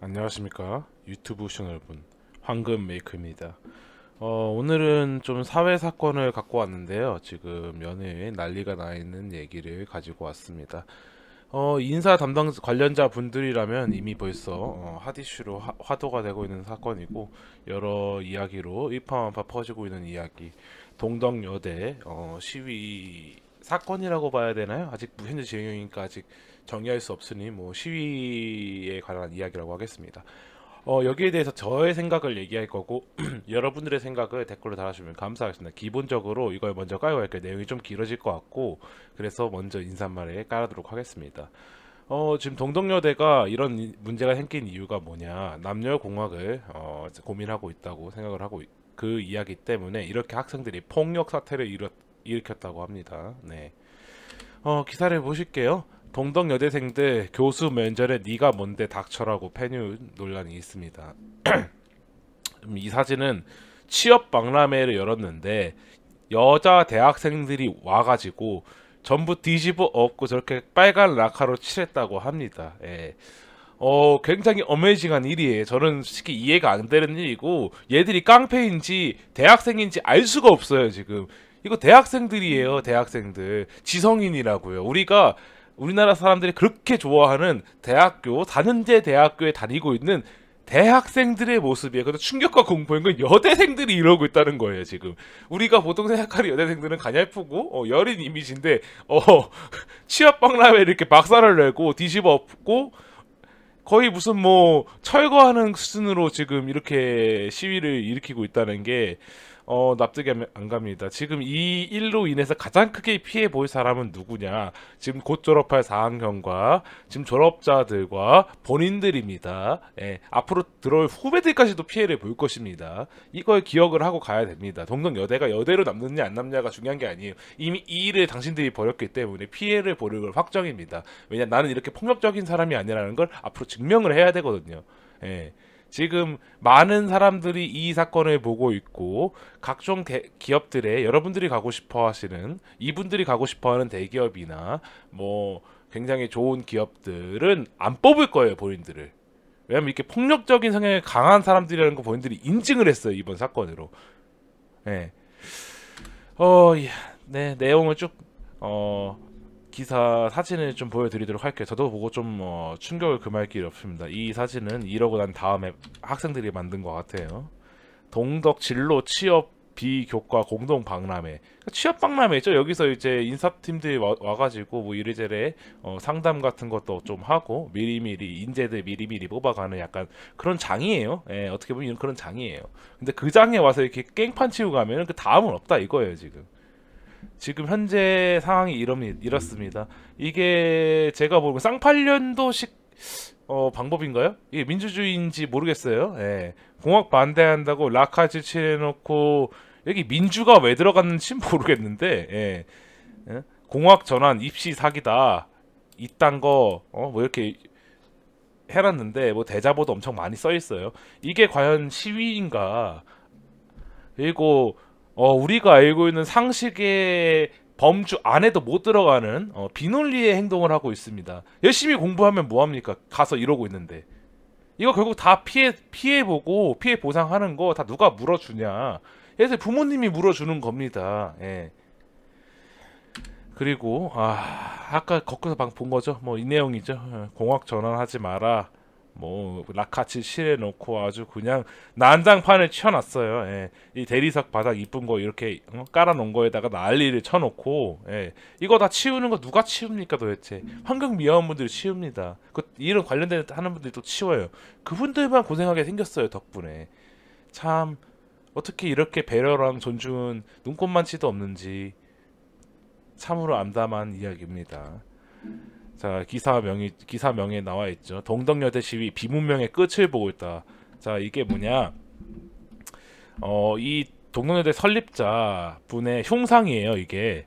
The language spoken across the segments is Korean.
안녕하십니까 유튜브 시청자 여러분, 황금 메이커입니다. 오늘은 좀 사회 사건을 갖고 왔는데요. 지금 연예에 난리가 나 있는 얘기를 가지고 왔습니다. 인사 담당 관련자 분들이라면 이미 벌써 핫 이슈로 화두가 되고 있는 사건이고, 여러 이야기로 일파만파 퍼지고 있는 이야기, 동덕여대 시위 사건이라고 봐야 되나요? 아직 현재 진행이니까 아직 정의할 수 없으니 뭐 시위에 관한 이야기라고 하겠습니다. 여기에 대해서 저의 생각을 얘기할 거고 여러분들의 생각을 댓글로 달아주면 감사하겠습니다. 기본적으로 이걸 먼저 깔고 할게요. 내용이 좀 길어질 것 같고, 그래서 먼저 인사말에 깔아두도록 하겠습니다. 지금 동덕여대가 이런 문제가 생긴 이유가 뭐냐, 남녀공학을 고민하고 있다고 생각을 하고 그 이야기 때문에 이렇게 학생들이 폭력 사태를 일으켰다고 합니다. 네. 기사를 보실게요. 동덕여대생들 교수 면전에 네가 뭔데 닥쳐라고 패뉴 논란이 있습니다. 이 사진은 취업 박람회를 열었는데 여자 대학생들이 와가지고 전부 뒤집어 엎고 저렇게 빨간 라카로 칠했다고 합니다. 예. 굉장히 어메이징한 일이에요. 저는 솔직히 이해가 안 되는 일이고, 얘들이 깡패인지 대학생인지 알 수가 없어요, 지금. 이거 대학생들이에요, 대학생들. 지성인이라고요. 우리나라 사람들이 그렇게 좋아하는 대학교, 다른데 대학교에 다니고 있는 대학생들의 모습이에요. 근데 충격과 공포인 건 여대생들이 이러고 있다는 거예요, 지금. 우리가 보통 생각하는 여대생들은 가냘프고, 여린 이미지인데, 취업박람회 이렇게 박살을 내고 뒤집어 엎고, 거의 무슨 뭐 철거하는 수준으로 지금 이렇게 시위를 일으키고 있다는 게 납득이 안 갑니다. 지금 이 일로 인해서 가장 크게 피해 볼 사람은 누구냐? 지금 곧 졸업할 4학년과 지금 졸업자들과 본인들입니다. 예, 앞으로 들어올 후배들까지도 피해를 볼 것입니다. 이걸 기억을 하고 가야 됩니다. 동덕여대가 여대로 남느냐 안 남냐가 중요한 게 아니에요. 이미 이 일을 당신들이 벌였기 때문에 피해를 보는 걸 확정입니다. 왜냐, 나는 이렇게 폭력적인 사람이 아니라는 걸 앞으로 증명을 해야 되거든요. 예. 지금 많은 사람들이 이 사건을 보고 있고, 각종 기업들에 여러분들이 가고 싶어 하시는, 이분들이 가고 싶어 하는 대기업이나 뭐 굉장히 좋은 기업들은 안 뽑을 거예요, 본인들을. 왜냐면 이렇게 폭력적인 성향이 강한 사람들이라는 거 본인들이 인증을 했어요, 이번 사건으로. 예. 예. 네, 내용을 쭉 기사 사진을 좀 보여드리도록 할게요. 저도 보고 좀 충격을 금할 길이 없습니다. 이 사진은 이러고 난 다음에 학생들이 만든 것 같아요. 동덕 진로 취업 비교과 공동 박람회. 취업 박람회죠. 여기서 이제 인사팀들이 와가지고 뭐 이래저래 상담 같은 것도 좀 하고, 미리미리 인재들 미리미리 뽑아가는 약간 그런 장이에요. 예, 어떻게 보면 그런 장이에요. 근데 그 장에 와서 이렇게 깽판 치고 가면 그 다음은 없다 이거예요, 지금. 지금 현재 상황이 이렇습니다. 이게 제가 보면 쌍팔년도식 방법인가요? 이게 민주주의인지 모르겠어요. 예. 공학 반대한다고 라카지 칠해놓고, 여기 민주가 왜 들어갔는지 모르겠는데, 예. 예? 공학 전환 입시 사기다 이딴 거 뭐 이렇게 해놨는데, 뭐 대자보도 엄청 많이 써 있어요. 이게 과연 시위인가? 그리고 우리가 알고 있는 상식의 범주 안에도 못 들어가는 비논리의 행동을 하고 있습니다. 열심히 공부하면 뭐합니까? 가서 이러고 있는데. 이거 결국 다 피해 보고 피해 보상하는 거 다 누가 물어주냐? 그래서 부모님이 물어주는 겁니다. 예. 그리고 아까 거기서 방 본 거죠. 뭐 이 내용이죠. 공학 전환하지 마라. 뭐 라카치 칠해놓고 아주 그냥 난장판을 치워놨어요. 예. 이 대리석 바닥 이쁜 거 이렇게 깔아놓은 거에다가 난리를 쳐놓고, 예. 이거 다 치우는 거 누가 치웁니까 도대체? 환경 미화원분들이 치웁니다. 그 이런 관련된 하는 분들이 또 치워요. 그분들만 고생하게 생겼어요, 덕분에. 참, 어떻게 이렇게 배려랑 존중은 눈꼽만치도 없는지 참으로 암담한 이야기입니다. 자, 기사명에 나와 있죠. 동덕여대 시위 비문명의 끝을 보고 있다. 자, 이게 뭐냐? 이 동덕여대 설립자 분의 흉상이에요, 이게.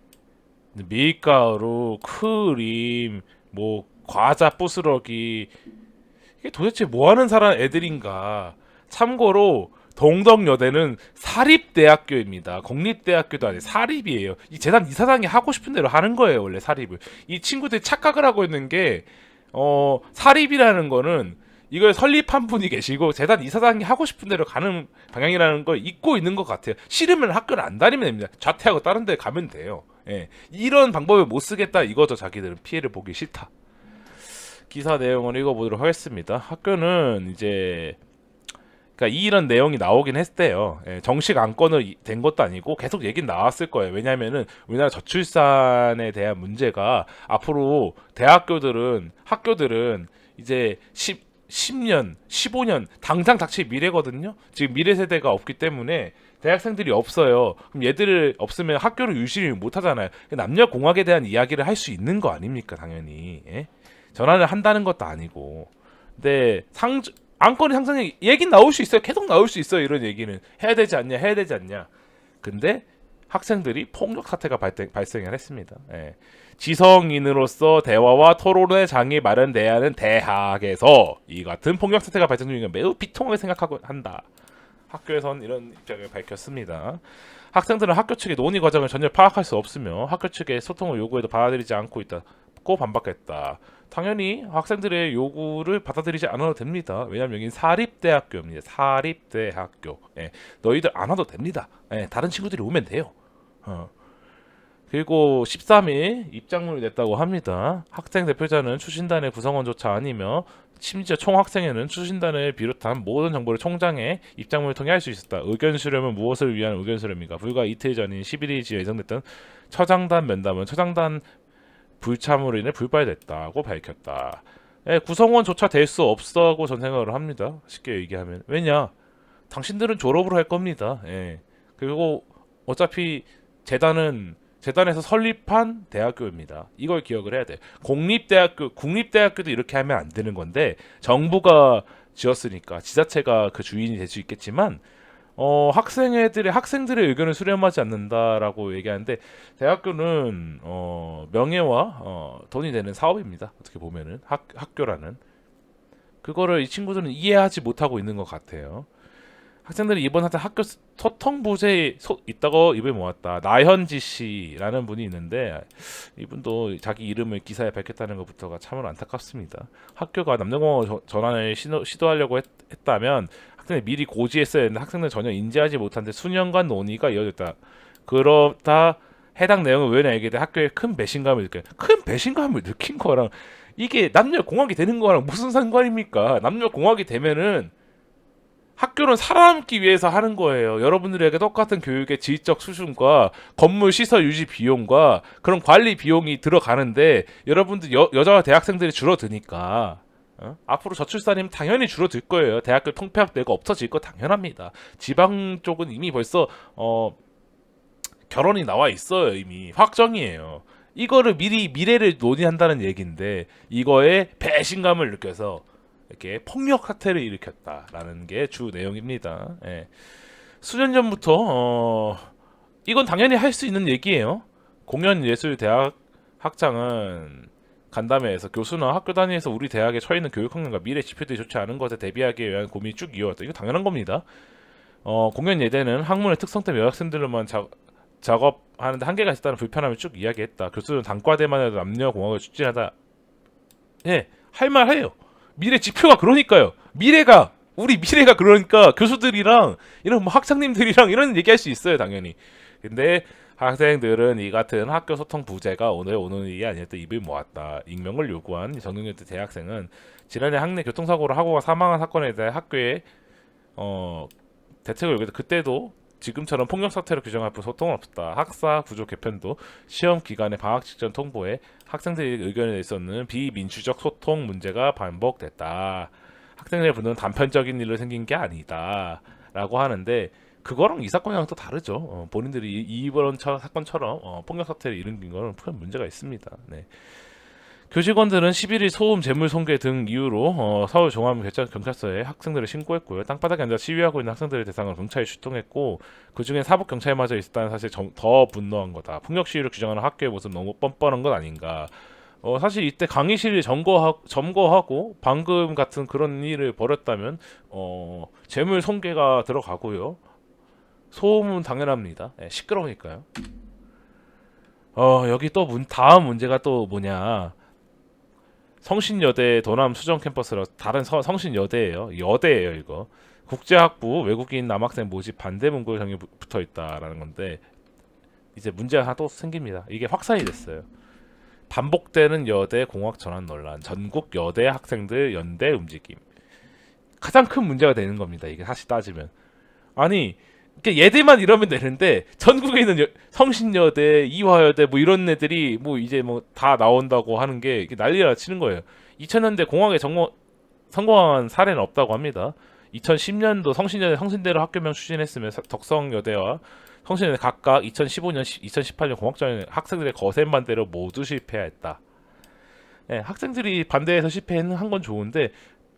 밀가루, 크림, 뭐 과자 부스러기, 이게 도대체 뭐 하는 사람 애들인가? 참고로 동덕여대는 사립대학교입니다. 공립대학교도 아니에요. 사립이에요. 이 재단 이사장이 하고 싶은 대로 하는 거예요, 원래 사립을. 이 친구들이 착각을 하고 있는 게 사립이라는 거는 이걸 설립한 분이 계시고 재단 이사장이 하고 싶은 대로 가는 방향이라는 걸 잊고 있는 것 같아요. 싫으면 학교를 안 다니면 됩니다. 자퇴하고 다른 데 가면 돼요. 예. 이런 방법을 못 쓰겠다 이거죠. 자기들은 피해를 보기 싫다. 기사 내용을 읽어보도록 하겠습니다. 학교는 이제 그러니까 이런 내용이 나오긴 했대요. 예, 정식 안건을 된 것도 아니고 계속 얘기는 나왔을 거예요. 왜냐면은 우리나라 저출산에 대한 문제가 앞으로 학교들은 이제 10년, 15년 당장 닥칠 미래거든요. 지금 미래 세대가 없기 때문에 대학생들이 없어요. 그럼 얘들을 없으면 학교를 유지를 못 하잖아요. 남녀 공학에 대한 이야기를 할 수 있는 거 아닙니까, 당연히. 예? 전환을 한다는 것도 아니고. 근데 안건이 항상 얘긴 나올 수 있어요. 계속 나올 수 있어요. 이런 얘기는 해야 되지 않냐, 해야 되지 않냐. 근데 학생들이 폭력 사태가 발생을 했습니다. 예. 지성인으로서 대화와 토론의 장이 마련돼야 하는 대학에서 이 같은 폭력 사태가 발생 중인 건 매우 비통하게 생각하고 한다. 학교에선 이런 입장을 밝혔습니다. 학생들은 학교 측의 논의 과정을 전혀 파악할 수 없으며 학교 측의 소통을 요구해도 받아들이지 않고 있다고 반박했다. 당연히 학생들의 요구를 받아들이지 않아도 됩니다. 왜냐하면 여기는 사립대학교입니다. 사립대학교. 예, 너희들 안 와도 됩니다. 예, 다른 친구들이 오면 돼요. 그리고 13일 입장문을 냈다고 합니다. 학생 대표자는 추신단의 구성원조차 아니며 심지어 총학생회는 추신단을 비롯한 모든 정보를 총장의 입장문을 통해 할 수 있었다. 의견 수렴은 무엇을 위한 의견 수렴인가? 불과 이틀 전인 11일지 예정됐던 처장단 면담은 처장단 불참으로 인해 불발됐다고 밝혔다. 예, 구성원조차 될 수 없다고 전 생각을 합니다. 쉽게 얘기하면. 왜냐? 당신들은 졸업을 할 겁니다. 예. 그리고 어차피 재단에서 설립한 대학교입니다. 이걸 기억을 해야 돼. 국립대학교도 이렇게 하면 안 되는 건데 정부가 지었으니까 지자체가 그 주인이 될 수 있겠지만 학생들의 의견을 수렴하지 않는다라고 얘기하는데 대학교는 명예와 돈이 되는 사업입니다. 어떻게 보면은 학교라는 그거를 이 친구들은 이해하지 못하고 있는 것 같아요. 학생들이 이번 학교 소통부제에 있다고 입을 모았다. 나현지 씨라는 분이 있는데 이분도 자기 이름을 기사에 밝혔다는 것부터가 참으로 안타깝습니다. 학교가 남녀공학 전환을 시도하려고 했다면 학생들 미리 고지했어야 했는데 학생들 전혀 인지하지 못한 채 수년간 논의가 이어졌다. 그렇다 해당 내용을 왜 알게 돼? 학교에 큰 배신감을 느껴요. 큰 배신감을 느낀 거랑 이게 남녀공학이 되는 거랑 무슨 상관입니까? 남녀공학이 되면은 학교는 살아남기 위해서 하는 거예요. 여러분들에게 똑같은 교육의 질적 수준과 건물 시설 유지 비용과 그런 관리 비용이 들어가는데 여러분들 여자 대학생들이 줄어드니까 앞으로 저출산이면 당연히 줄어들 거예요. 대학교 통폐합되고 없어질 거 당연합니다. 지방 쪽은 이미 벌써 결혼이 나와 있어요. 이미 확정이에요. 이거를 미리 미래를 논의한다는 얘기인데 이거에 배신감을 느껴서 이렇게 폭력 사태를 일으켰다라는 게 주 내용입니다. 예. 수년 전부터 이건 당연히 할 수 있는 얘기예요. 공연예술대학 학장은 간담회에서 교수나 학교 단위에서 우리 대학에 처해 있는 교육 환경과 미래 지표들이 좋지 않은 것에 대비하기 위한 고민이 쭉 이어왔다. 이거 당연한 겁니다. 공연예대는 학문의 특성 때문에 여학생들로만 작업하는데 한계가 있다는 불편함을 쭉 이야기했다. 교수는 단과대만 해도 남녀공학을 추진하다. 예, 할 말 해요. 미래 지표가 그러니까요. 우리 미래가 그러니까 교수들이랑 이런 학장님들이랑 이런 얘기할 수 있어요, 당연히. 근데 학생들은 이 같은 학교 소통 부재가 오는 일이 아니었다 입을 모았다. 익명을 요구한 정경여대 대학생은 지난해 학내 교통사고로 학우가 사망한 사건에 대해 학교에 대책을 요구했다. 그때도 지금처럼 폭력 사태로 규정할 뿐 소통은 없었다. 학사 구조 개편도 시험 기간에 방학 직전 통보에 학생들이 의견을 냈었는 비민주적 소통 문제가 반복됐다. 학생들의 분노는 단편적인 일로 생긴 게 아니다. 라고 하는데 그거랑 이 사건이랑 또 다르죠. 본인들이 이번 사건처럼 폭력 사태를 일으킨 거는 큰 문제가 있습니다. 네. 교직원들은 11일 소음, 재물 손괴 등 이유로 서울 종합경찰서에 학생들을 신고했고요. 땅바닥에 앉아 시위하고 있는 학생들을 대상으로 경찰이 출동했고 그중에 사복 경찰마저 있었다는 사실에 더 분노한 거다. 폭력 시위를 규정하는 학교의 모습 너무 뻔뻔한 것 아닌가. 사실 이때 강의실을 점거하고 방금 같은 그런 일을 벌였다면 재물 손괴가 들어가고요. 소음은 당연합니다. 네, 시끄러우니까요. 여기 또 다음 문제가 또 뭐냐. 성신여대 도남 수정 캠퍼스라 다른 성신여대예요. 여대예요 이거. 국제학부 외국인 남학생 모집 반대 문구 정이 붙어 있다라는 건데 이제 문제가 하나 또 생깁니다. 이게 확산이 됐어요. 반복되는 여대 공학 전환 논란, 전국 여대 학생들 연대 움직임. 가장 큰 문제가 되는 겁니다. 이게 사실 따지면. 아니, 얘들만 이러면 되는데 전국에 있는 성신여대, 이화여대 뭐 이런 애들이 뭐 이제 뭐 다 나온다고 하는 게 이게 난리가 치는 거예요. 2000년대 공학에 성공한 사례는 없다고 합니다. 2010년도 성신여대 성신대로 학교명 추진했으며 덕성여대와 성신여대 각각 2015년, 2018년 공학전 학생들의 거센 반대로 모두 실패했다. 네, 학생들이 반대해서 실패한 건 좋은데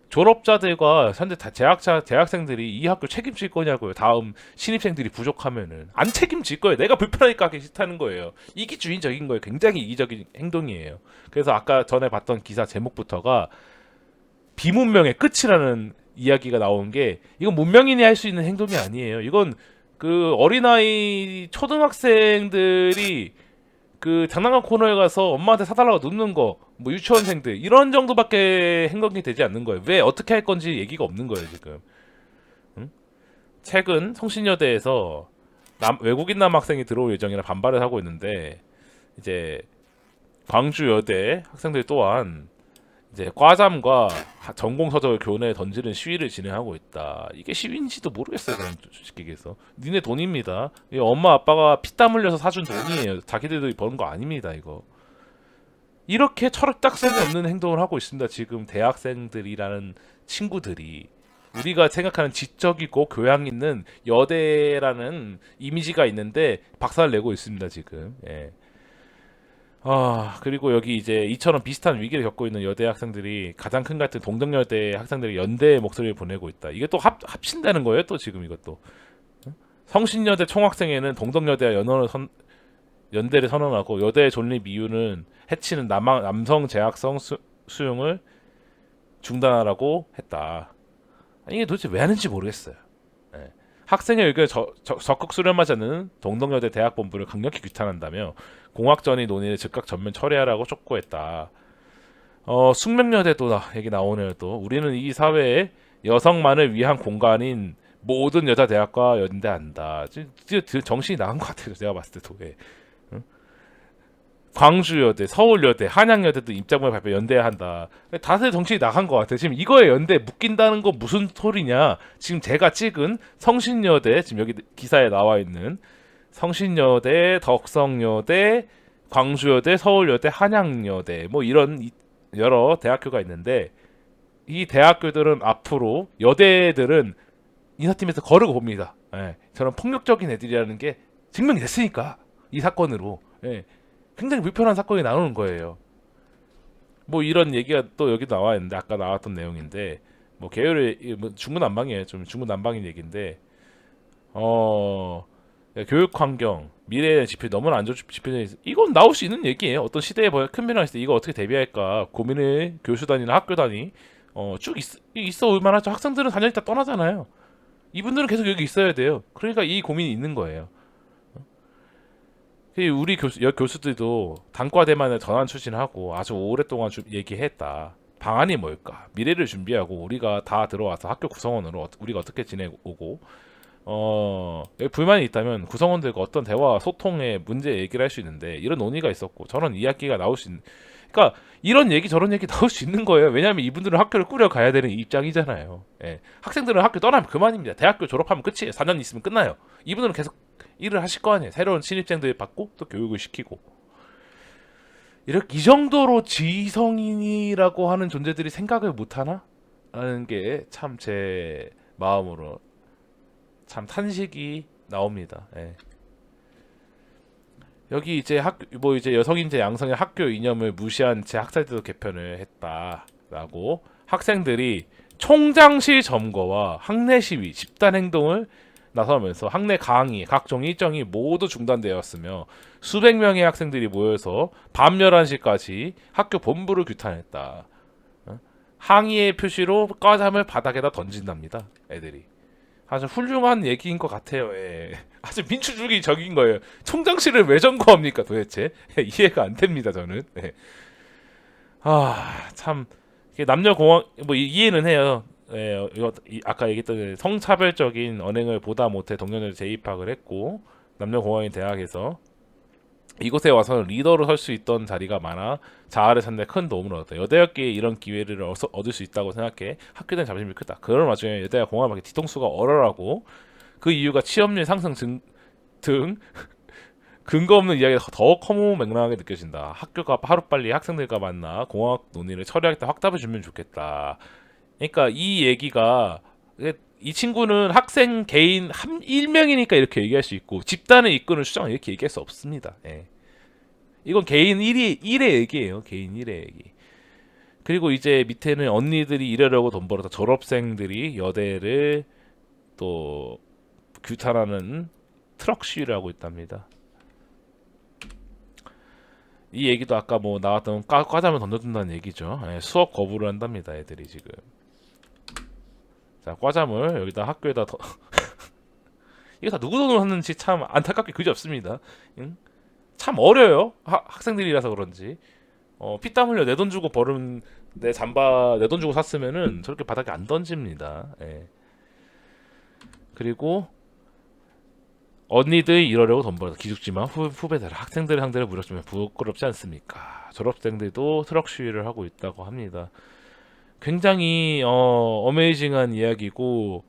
졸업자들과 현재 재학생들이 이 학교 책임질 거냐고요. 다음 신입생들이 부족하면은 안 책임질 거예요. 내가 불편하니까 하기 싫다는 거예요. 이기주의적인 거예요. 굉장히 이기적인 행동이에요. 그래서 아까 전에 봤던 기사 제목부터가 비문명의 끝이라는 이야기가 나온 게 이건 문명인이 할 수 있는 행동이 아니에요. 이건 그 어린아이 초등학생들이 그 장난감 코너에 가서 엄마한테 사달라고 눕는 거, 뭐 유치원생들 이런 정도밖에 행동이 되지 않는 거예요. 왜 어떻게 할 건지 얘기가 없는 거예요 지금. 응? 최근 성신여대에서 외국인 남학생이 들어올 예정이라 반발을 하고 있는데 이제 광주여대 학생들 또한 이제 과잠과 전공 서적을 교내에 던지는 시위를 진행하고 있다. 이게 시위인지도 모르겠어요. 그냥 솔직히 얘기해서 니네 돈입니다. 이 엄마 아빠가 피땀 흘려서 사준 돈이에요. 자기들도 버는 거 아닙니다. 이거 이렇게 철학딱선이 없는 행동을 하고 있습니다. 지금 대학생들이라는 친구들이 우리가 생각하는 지적이고 교양 있는 여대라는 이미지가 있는데 박살을 내고 있습니다. 지금. 예. 그리고 여기 이제 이처럼 비슷한 위기를 겪고 있는 여대 학생들이 가장 큰 같은 동덕여대 학생들이 연대의 목소리를 보내고 있다. 이게 또 합친다는 거예요, 또 지금 이것도. 성신여대 총학생회는 동덕여대와 연대를 선언하고 여대의 존립 이유는 해치는 남성 재학생 수용을 중단하라고 했다. 이게 도대체 왜 하는지 모르겠어요. 네. 학생의 의견에 적극 수렴하지 않는 동덕여대 대학본부를 강력히 규탄한다며 공학전의 논의를 즉각 전면 처리하라고 촉구했다. 숙명여대도 얘기 나오네요. 또 우리는 이 사회에 여성만을 위한 공간인 모든 여자 대학과 연대한다. 정신이 나간 것 같아요. 제가 봤을 때도. 예. 광주여대, 서울여대, 한양여대도 입장문을 발표 연대해야 한다. 다들 정신이 나간 것 같아요. 지금 이거에 연대 묶인다는 거 무슨 소리냐? 지금 제가 찍은 성신여대, 지금 여기 기사에 나와 있는 성신여대, 덕성여대, 광주여대, 서울여대, 한양여대 뭐 이런 여러 대학교가 있는데 이 대학교들은 앞으로 여대들은 인사팀에서 거르고 봅니다. 예, 저런 폭력적인 애들이라는 게 증명이 됐으니까 이 사건으로. 예. 굉장히 불편한 사건이 나오는 거예요. 뭐 이런 얘기가 또 여기 나와 있는데 아까 나왔던 내용인데 뭐 계열의 뭐 중구난방이에요. 좀 중구난방인 얘기인데 교육 환경 미래의 지표 너무나 안 좋은 지표들이 있어. 이건 나올 수 있는 얘기예요. 어떤 시대에 큰 변화가 있을 때 이거 어떻게 대비할까 고민을 교수단이나 학교단이 쭉 있어 올 만하죠. 학생들은 4년 있다 떠나잖아요. 이분들은 계속 여기 있어야 돼요. 그러니까 이 고민이 있는 거예요. 우리 교수들도 단과대만을 전환 추진하고 아주 오랫동안 얘기했다. 방안이 뭘까? 미래를 준비하고 우리가 다 들어와서 학교 구성원으로 우리가 어떻게 지내오고 여기 불만이 있다면 구성원들과 어떤 대화와 소통의 문제 얘기를 할 수 있는데 이런 논의가 있었고 저런 이야기가 나올 수 있는 그러니까 이런 얘기 저런 얘기 나올 수 있는 거예요. 왜냐하면 이분들은 학교를 꾸려가야 되는 입장이잖아요. 예. 학생들은 학교 떠나면 그만입니다. 대학교 졸업하면 끝이에요. 4년 있으면 끝나요. 이분들은 계속 일을 하실 거 아니에요. 새로운 신입생들 받고 또 교육을 시키고 이 정도로 지성인이라고 하는 존재들이 생각을 못하나? 라는 게 참 제 마음으로 참 탄식이 나옵니다. 예. 여기 이제 이제 여성인재 양성의 학교 이념을 무시한 채 학살제도 개편을 했다라고 학생들이 총장실 점거와 학내 시위, 집단 행동을 나서면서 학내 강의, 각종 일정이 모두 중단되었으며 수백 명의 학생들이 모여서 밤 11시까지 학교 본부를 규탄했다. 항의의 표시로 과잠을 바닥에다 던진답니다. 애들이. 아주 훌륭한 얘기인 것 같아요. 예. 아주 민주주의적인 거예요. 총장실을 왜 점거합니까 도대체? 이해가 안 됩니다 저는. 예. 참 이게 남녀 공학 뭐 이해는 해요. 예, 이거 아까 얘기했던 그 성차별적인 언행을 보다 못해 동료들 재입학을 했고 남녀 공학인 대학에서 이곳에 와서는 리더로 설 수 있던 자리가 많아 자아를 찾는 데 큰 도움을 얻었다. 여대학교에 이런 기회를 얻을 수 있다고 생각해 학교 내 자부심이 크다. 그런 와중에 여대학 공학밖에 뒤통수가 얼얼하고 그 이유가 취업률 상승 등 근거 없는 이야기가 더 허무맹랑하게 느껴진다. 학교가 하루빨리 학생들과 만나 공학 논의를 처리하겠다 확답을 주면 좋겠다. 그러니까 이 얘기가 이 친구는 학생 개인 한 일명이니까 이렇게 얘기할 수 있고 집단을 이끄는 수장은 이렇게 얘기할 수 없습니다. 예. 이건 개인 일의 얘기예요. 개인 일의 얘기. 그리고 이제 밑에는 언니들이 이러려고 돈 벌어서 졸업생들이 여대를 또 규탄하는 트럭 시위를 하고 있답니다. 이 얘기도 아까 뭐 나왔던 과자만 던져준다는 얘기죠. 예, 수업 거부를 한답니다. 애들이 지금. 자, 과자물 여기다 학교에다 이거 다 누구 돈으로 하는지 참 안타깝게 그지 없습니다. 응? 참 어려요. 학생들이라서 그런지. 피땀 흘려 내 돈 주고 버른 내 잠바 내 돈 주고 샀으면은 저렇게 바닥에 안 던집니다. 예. 그리고 언니들 이러려고 돈 벌어서 기죽지만 후배들 학생들 상대를 무력주면 부끄럽지 않습니까? 졸업생들도 트럭 시위를 하고 있다고 합니다. 굉장히 어메이징한 이야기고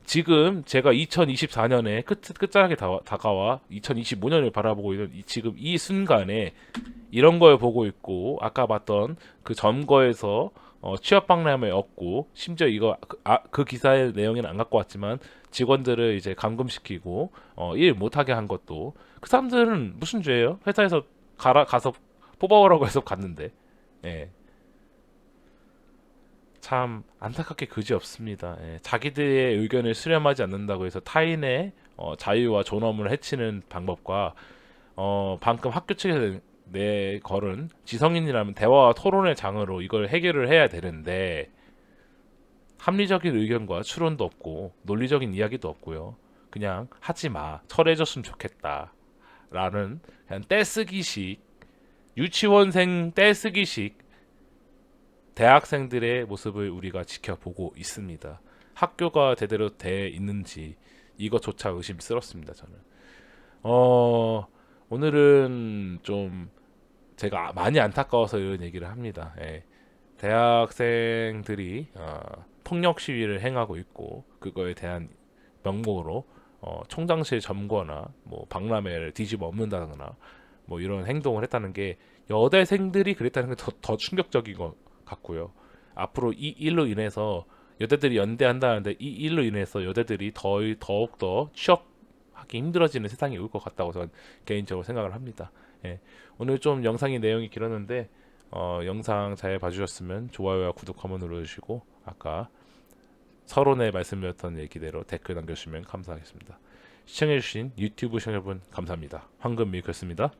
지금 제가 2024년에 끝자락에 다가와 2025년을 바라보고 있는 지금 이 순간에 이런 걸 보고 있고 아까 봤던 그 점거에서 취업 박람회 얻고 심지어 이거 그 기사의 내용에는 안 갖고 왔지만 직원들을 이제 감금시키고 일 못하게 한 것도 그 사람들은 무슨 죄예요? 회사에서 가서 뽑아오라고 해서 갔는데 예. 참 안타깝게 그지없습니다. 예, 자기들의 의견을 수렴하지 않는다고 해서 타인의 자유와 존엄을 해치는 방법과 방금 학교 측에서 내걸은 지성인이라면 대화와 토론의 장으로 이걸 해결을 해야 되는데 합리적인 의견과 추론도 없고 논리적인 이야기도 없고요. 그냥 하지 마. 철회해줬으면 좋겠다. 라는 그냥 떼쓰기식 유치원생 떼쓰기식 대학생들의 모습을 우리가 지켜보고 있습니다. 학교가 제대로 돼 있는지 이것조차 의심스럽습니다. 저는 오늘은 좀 제가 많이 안타까워서 이런 얘기를 합니다. 예. 대학생들이 폭력 시위를 행하고 있고 그거에 대한 명목으로 총장실 점거나 뭐 박람회를 뒤집어 엎는다거나 뭐 이런 행동을 했다는 게 여대생들이 그랬다는 게 더 충격적인 것 같고요. 앞으로 이 일로 인해서 여대들이 연대한다는데 이 일로 인해서 여대들이 더욱더 취업하기 힘들어지는 세상이 올 것 같다고 저는 개인적으로 생각을 합니다. 예. 오늘 좀 영상이 내용이 길었는데 영상 잘 봐주셨으면 좋아요와 구독 한번 눌러주시고 아까 서론에 말씀드렸던 얘기대로 댓글 남겨주시면 감사하겠습니다. 시청해주신 유튜브 시청자 여러분 감사합니다. 황금 밀크였습니다.